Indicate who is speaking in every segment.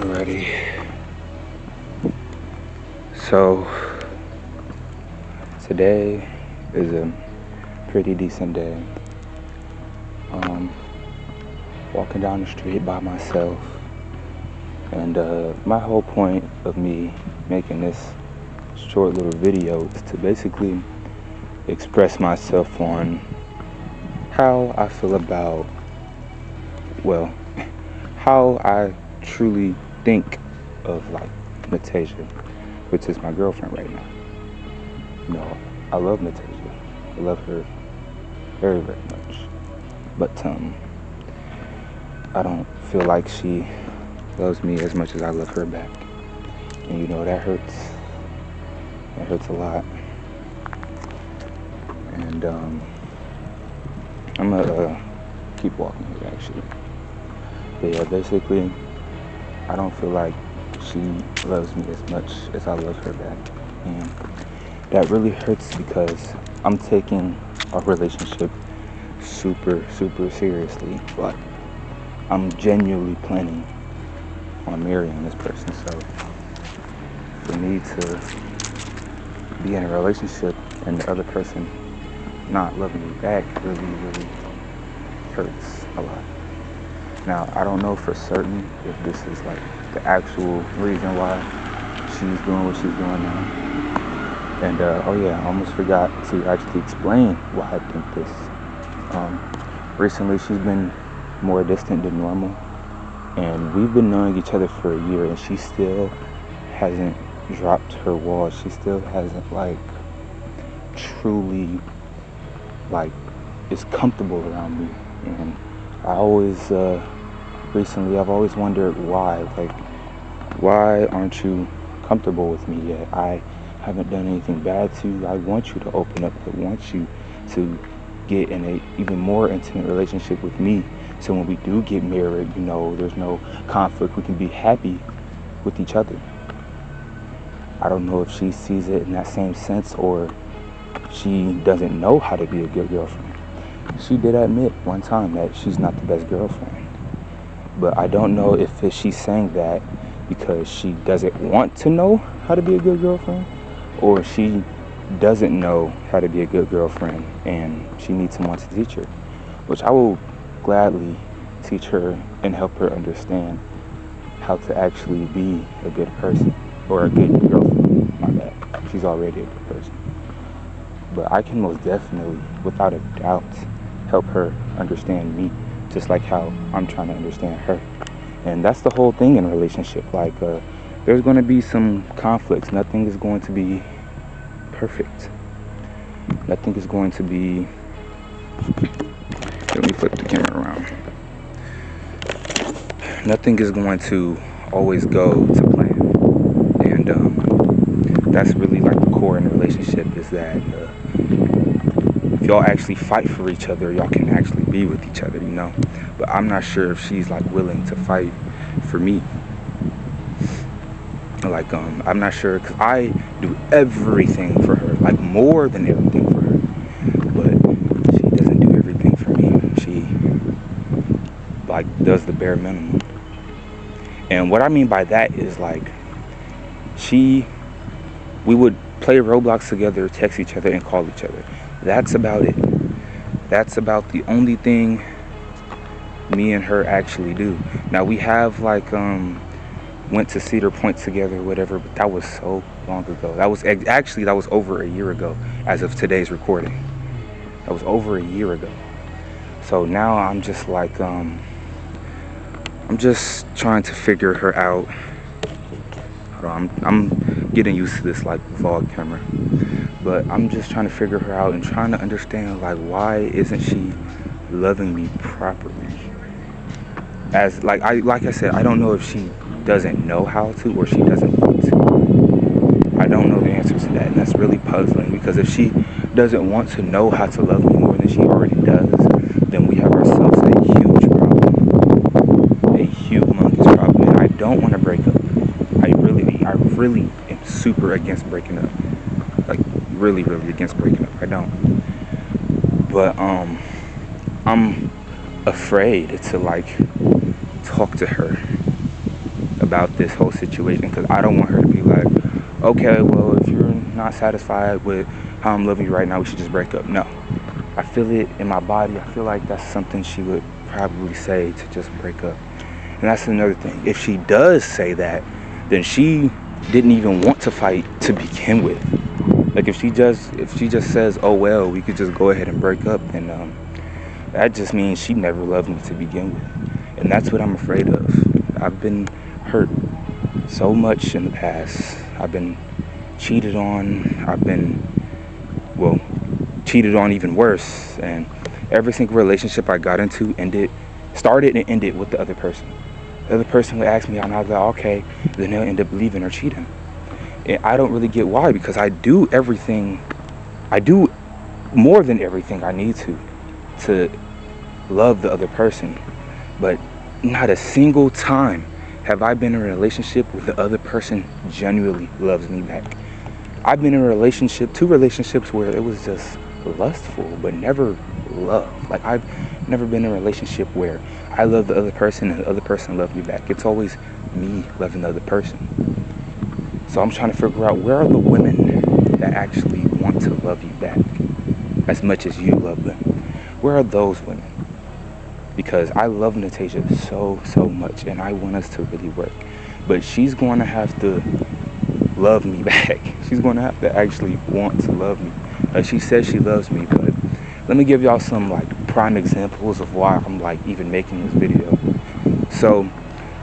Speaker 1: Alrighty. So today is a pretty decent day. Walking down the street by myself, and my whole point of me making this short little video is to basically express myself on how I feel about, well, how I truly think of like Natasia, which is my girlfriend right now. You know, I love Natasia. I love her very, very much. But I don't feel like she loves me as much as I love her back. And you know, that hurts. That hurts a lot. And I'm gonna keep walking here actually. But yeah, basically, I don't feel like she loves me as much as I love her back. And that really hurts because I'm taking our relationship super, super seriously. But I'm genuinely planning on marrying this person. So for me to be in a relationship and the other person not loving me back really, really hurts a lot. Now, I don't know for certain if this is like the actual reason why she's doing what she's doing now. And oh yeah, I almost forgot to actually explain why I think this. Recently she's been more distant than normal, and we've been knowing each other for a year, and she still hasn't dropped her wall. She still hasn't like truly like is comfortable around me. And I always recently I've always wondered why aren't you comfortable with me yet? I haven't done anything bad to you. I want you to open up. I want you to get in a even more intimate relationship with me, so when we do get married, you know, there's no conflict. We can be happy with each other. I don't know if she sees it in that same sense, or she doesn't know how to be a good girlfriend. She did admit one time that she's not the best girlfriend, but I don't know if she's saying that because she doesn't want to know how to be a good girlfriend, or she doesn't know how to be a good girlfriend and she needs someone to teach her, which I will gladly teach her and help her understand how to actually be a good person, or a good girlfriend. My bad, she's already a good person. But I can most definitely, without a doubt, help her understand me, just like how I'm trying to understand her. And that's the whole thing in a relationship. Like, there's going to be some conflicts. Nothing is going to be perfect. Nothing is going to be... Let me flip the camera around. Nothing is going to always go to plan. And that's really like the core in a relationship, is that if y'all actually fight for each other, y'all can actually be with each other, you know. But I'm not sure if she's like willing to fight for me. Like, I'm not sure, because I do everything for her, like more than everything for her. But she doesn't do everything for me. She like does the bare minimum. And what I mean by that is like, we would play Roblox together, text each other, and call each other. That's about it. That's about the only thing me and her actually do. Now we have like went to Cedar Point together, whatever, but that was so long ago. That was actually over a year ago as of today's recording. That was over a year ago. So now I'm just like I'm just trying to figure her out. Hold on, I'm getting used to this like vlog camera. But I'm just trying to figure her out and trying to understand, like, why isn't she loving me properly? As like I said, I don't know if she doesn't know how to, or she doesn't want to. I don't know the answer to that, and that's really puzzling, because if she doesn't want to know how to love me more than she already does, then we have ourselves a huge problem. A humongous problem. And I don't want to break up. I really am super against breaking up. Like, really, really against breaking up. I don't. But I'm afraid to like talk to her about this whole situation, because I don't want her to be like, okay, well, if you're not satisfied with how I'm loving you right now, we should just break up. No, I feel it in my body. I feel like that's something she would probably say, to just break up. And that's another thing. If she does say that, then she didn't even want to fight to begin with. Like if she just says, oh well, we could just go ahead and break up, then that just means she never loved me to begin with. And that's what I'm afraid of. I've been hurt so much in the past. I've been cheated on. I've been, well, cheated on even worse. And every single relationship I got into started and ended with the other person. The other person would ask me out, and I was like, okay, then they'll end up leaving or cheating. And I don't really get why, because I do more than everything I need to love the other person. But not a single time have I been in a relationship where the other person genuinely loves me back. I've been in two relationships where it was just lustful, but never love. Like I've never been in a relationship where I love the other person and the other person loved me back. It's always me loving the other person. So I'm trying to figure out, where are the women that actually want to love you back as much as you love them? Where are those women? Because I love Natasha so much, and I want us to really work. But she's going to have to love me back. She's going to have to actually want to love me. She says she loves me, but let me give y'all some like prime examples of why I'm like even making this video. So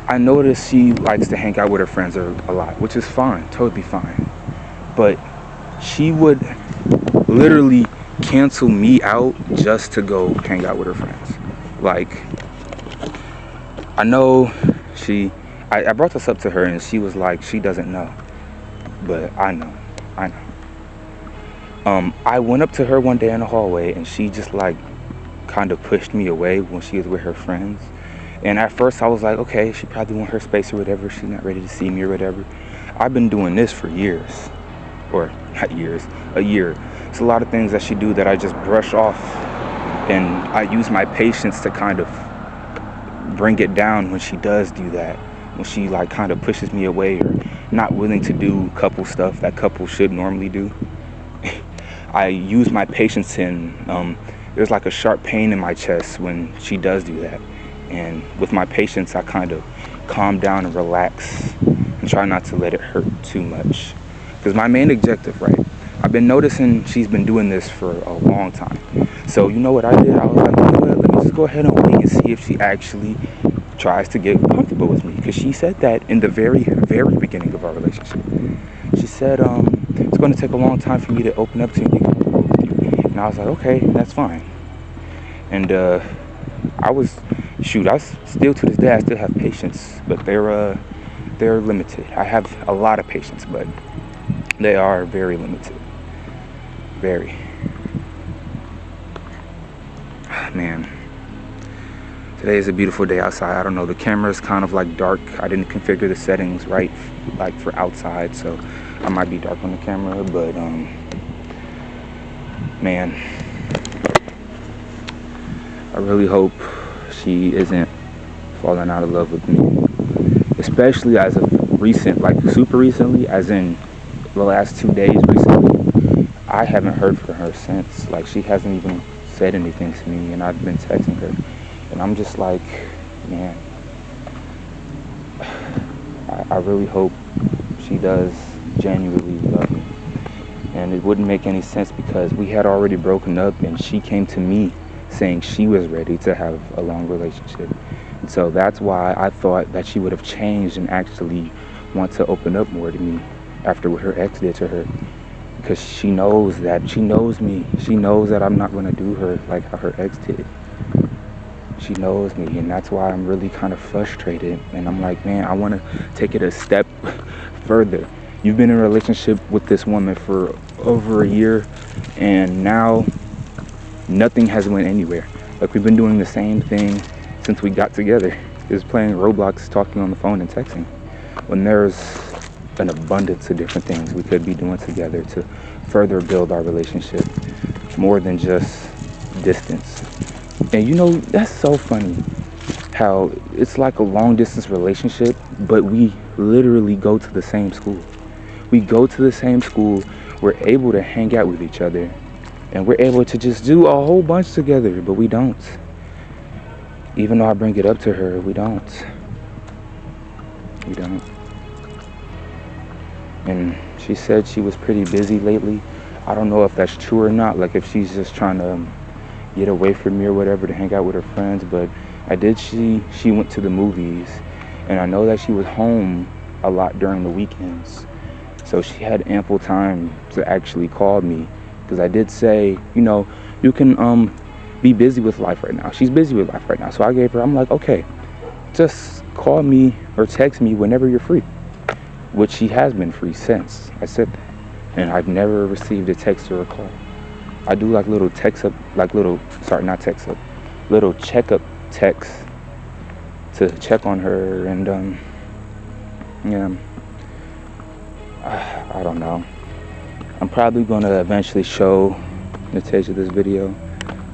Speaker 1: I noticed she likes to hang out with her friends a lot, which is fine, totally fine. But she would literally cancel me out just to go hang out with her friends. Like, I know I brought this up to her, and she was like, she doesn't know. But I know. I went up to her one day in the hallway, and she just like kind of pushed me away when she was with her friends. And at first I was like, okay, she probably want her space or whatever. She's not ready to see me or whatever. I've been doing this for years. Or not years, a year. It's a lot of things that she do that I just brush off. And I use my patience to kind of bring it down when she does do that. When she like kind of pushes me away or not willing to do couple stuff that couples should normally do. I use my patience, and there's like a sharp pain in my chest when she does do that. And with my patience, I kind of calm down and relax and try not to let it hurt too much. Because my main objective, right? I've been noticing she's been doing this for a long time. So you know what I did? I was like, you know what? Let me just go ahead and wait and see if she actually tries to get comfortable with me. Because she said that in the very, very beginning of our relationship. She said, it's going to take a long time for me to open up to you and get comfortable with you. And I was like, okay, that's fine. And I still to this day, I still have patience, but they're limited. I have a lot of patience, but they are very limited. Very. Man, today is a beautiful day outside. I don't know, the camera is kind of like dark. I didn't configure the settings right, like for outside, so I might be dark on the camera, but man, I really hope she isn't falling out of love with me, especially as of recent, like super recently, as in the last 2 days recently. I haven't heard from her since. Like, she hasn't even said anything to me, and I've been texting her, and I'm just like, man, I really hope she does genuinely love me. And it wouldn't make any sense, because we had already broken up, and she came to me saying she was ready to have a long relationship. And so that's why I thought that she would have changed and actually want to open up more to me after what her ex did to her. Because she knows me. She knows that I'm not going to do her like how her ex did. She knows me, and that's why I'm really kind of frustrated. And I'm like, man, I want to take it a step further. You've been in a relationship with this woman for over a year, and now nothing has went anywhere. Like, we've been doing the same thing since we got together. Just playing Roblox, talking on the phone, and texting. When there's an abundance of different things we could be doing together to further build our relationship, more than just distance. And you know, that's so funny how it's like a long distance relationship, but we literally go to the same school. We go to the same school, we're able to hang out with each other, and we're able to just do a whole bunch together, but we don't. Even though I bring it up to her, we don't. We don't. And she said she was pretty busy lately. I don't know if that's true or not, like if she's just trying to get away from me or whatever to hang out with her friends, but I did see she went to the movies, and I know that she was home a lot during the weekends, so she had ample time to actually call me, because I did say, you can be busy with life right now. She's busy with life right now, so I'm like, okay, just call me or text me whenever you're free, which she has been free since I said that, and I've never received a text or a call. I do like little little checkup texts to check on her, and yeah, I don't know. I'm probably gonna eventually show Natasha this video,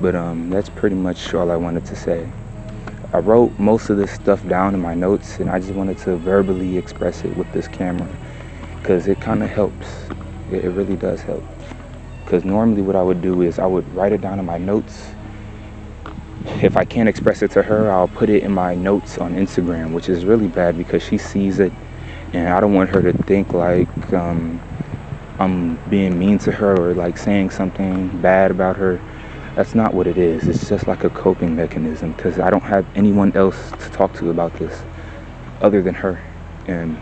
Speaker 1: but that's pretty much all I wanted to say. I wrote most of this stuff down in my notes, and I just wanted to verbally express it with this camera, because it kind of helps. It really does help. Because normally what I would do is I would write it down in my notes. If I can't express it to her, I'll put it in my notes on Instagram, which is really bad because she sees it, and I don't want her to think like I'm being mean to her or like saying something bad about her. That's not what it is. It's just like a coping mechanism, because I don't have anyone else to talk to about this other than her, and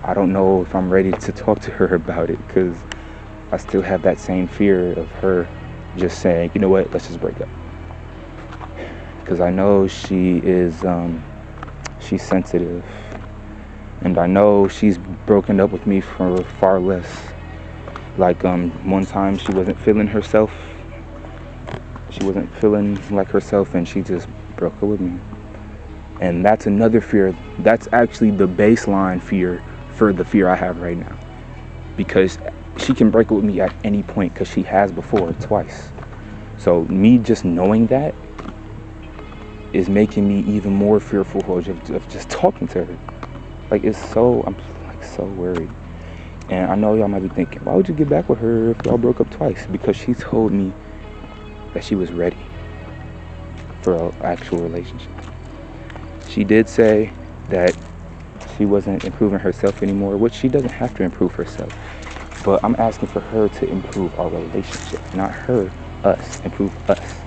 Speaker 1: I don't know if I'm ready to talk to her about it, because I still have that same fear of her just saying, you know what, let's just break up. Because I know she is, she's sensitive. And I know she's broken up with me for far less. Like one time she wasn't feeling herself. She wasn't feeling like herself, and she just broke up with me. And that's another fear. That's actually the baseline fear for the fear I have right now. Because she can break up with me at any point, because she has before twice. So me just knowing that is making me even more fearful of just talking to her. Like I'm like so worried. And I know y'all might be thinking, why would you get back with her if y'all broke up twice? Because she told me that she was ready for an actual relationship. She did say that she wasn't improving herself anymore, which she doesn't have to improve herself. But I'm asking for her to improve our relationship, not her, us, improve us.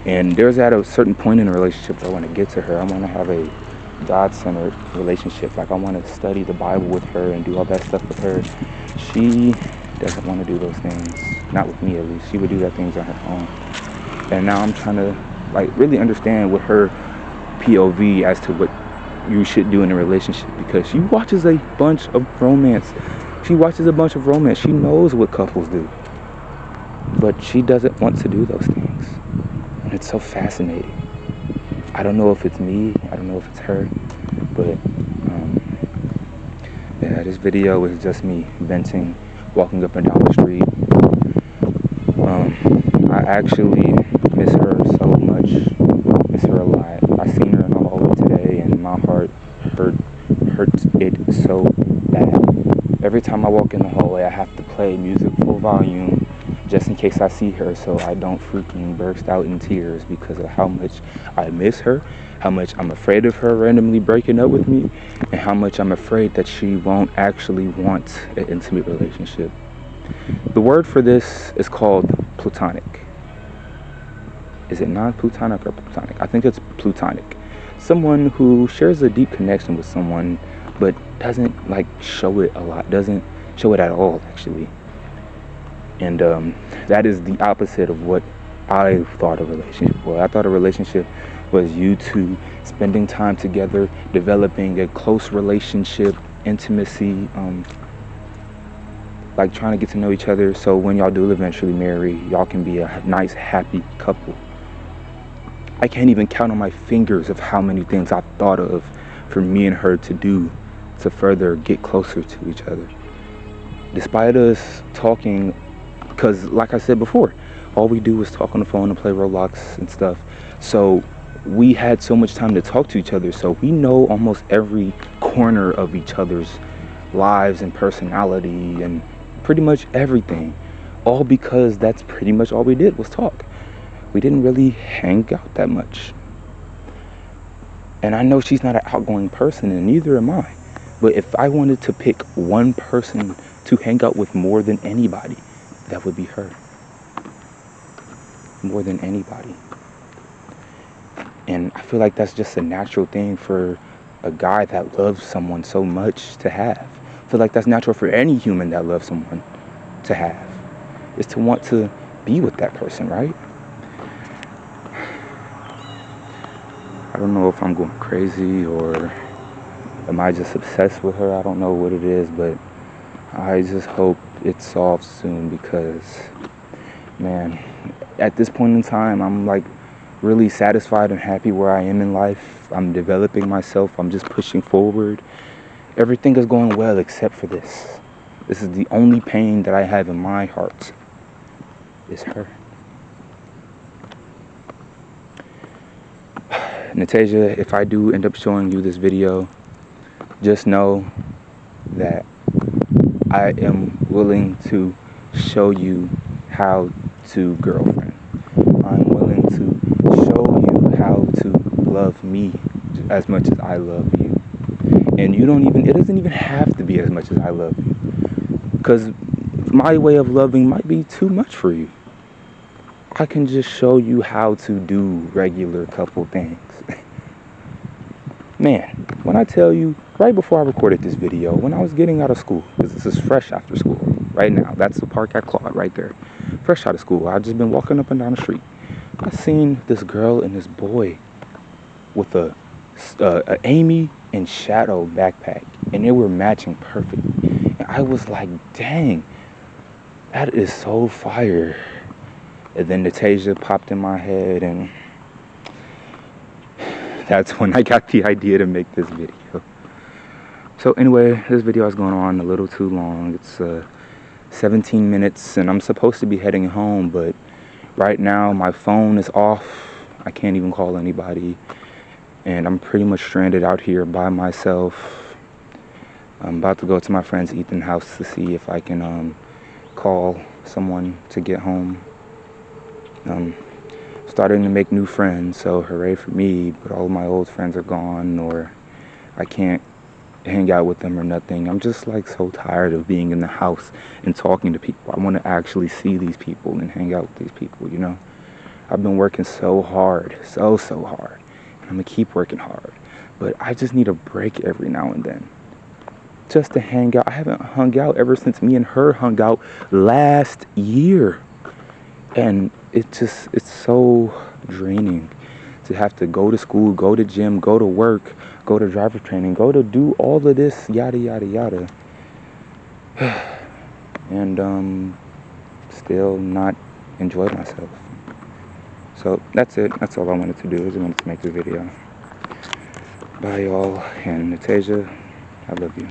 Speaker 1: And there's at a certain point in a relationship where I want to get to her. I want to have a God-centered relationship. Like I want to study the Bible with her and do all that stuff with her. She doesn't want to do those things. Not with me, at least. She would do that things on her own. And now I'm trying to like really understand what her POV as to what you should do in a relationship, because she watches a bunch of romance. She knows what couples do, but she doesn't want to do those things, and it's so fascinating. I don't know if it's me, I don't know if it's her, but yeah, this video is just me venting, walking up and down the street. I actually miss her so much, miss her a lot. I seen her in the hallway today, and my heart hurts it so bad. Every time I walk in the hallway, I have to play music full volume just in case I see her, so I don't freaking burst out in tears because of how much I miss her, how much I'm afraid of her randomly breaking up with me, and how much I'm afraid that she won't actually want an intimate relationship. The word for this is called platonic. Is it non-platonic or platonic? I think it's platonic. Someone who shares a deep connection with someone, but doesn't like show it a lot, doesn't show it at all, actually. And that is the opposite of what I thought a relationship was. I thought a relationship was you two spending time together, developing a close relationship, intimacy, like trying to get to know each other, so when y'all do eventually marry, y'all can be a nice, happy couple. I can't even count on my fingers of how many things I've thought of for me and her to do to further get closer to each other. Despite us talking, because like I said before, all we do is talk on the phone and play Roblox and stuff. So we had so much time to talk to each other, so we know almost every corner of each other's lives and personality and pretty much everything, all because that's pretty much all we did was talk. We didn't really hang out that much. And I know she's not an outgoing person, and neither am I. But if I wanted to pick one person to hang out with more than anybody, that would be her. More than anybody. And I feel like that's just a natural thing for a guy that loves someone so much to have. I feel like that's natural for any human that loves someone to have, is to want to be with that person, right? I don't know if I'm going crazy or am I just obsessed with her? I don't know what it is, but I just hope it solves soon because, man, at this point in time, I'm like really satisfied and happy where I am in life. I'm developing myself. I'm just pushing forward. Everything is going well except for this. This is the only pain that I have in my heart, is her. Natasia, if I do end up showing you this video, just know that I am willing to show you how to girlfriend. I'm willing to show you how to love me as much as I love you. And it doesn't even have to be as much as I love you. Because my way of loving might be too much for you. I can just show you how to do regular couple things. Man, when I tell you, right before I recorded this video, when I was getting out of school, because this is fresh after school, right now, that's the park at Claude right there. Fresh out of school, I've just been walking up and down the street. I seen this girl and this boy with a Amy and Shadow backpack, and they were matching perfectly. And I was like, dang, that is so fire. And then Natasia popped in my head, and that's when I got the idea to make this video. So anyway, this video is going on a little too long. It's 17 minutes, and I'm supposed to be heading home, but right now my phone is off. I can't even call anybody, and I'm pretty much stranded out here by myself. I'm about to go to my friend's Ethan's house to see if I can call someone to get home. Starting to make new friends, so hooray for me, but all of my old friends are gone, or I can't hang out with them or nothing. I'm just like so tired of being in the house and talking to people. I want to actually see these people and hang out with these people, you know. I've been working so hard, so hard, and I'm gonna keep working hard, but I just need a break every now and then just to hang out. I haven't hung out ever since me and her hung out last year, and it's so draining to have to go to school, go to gym, go to work, go to driver training, go to do all of this, yada yada yada, and still not enjoy myself. So that's it. That's all I wanted to do. I just wanted to make the video. Bye y'all, and Natasia, I love you.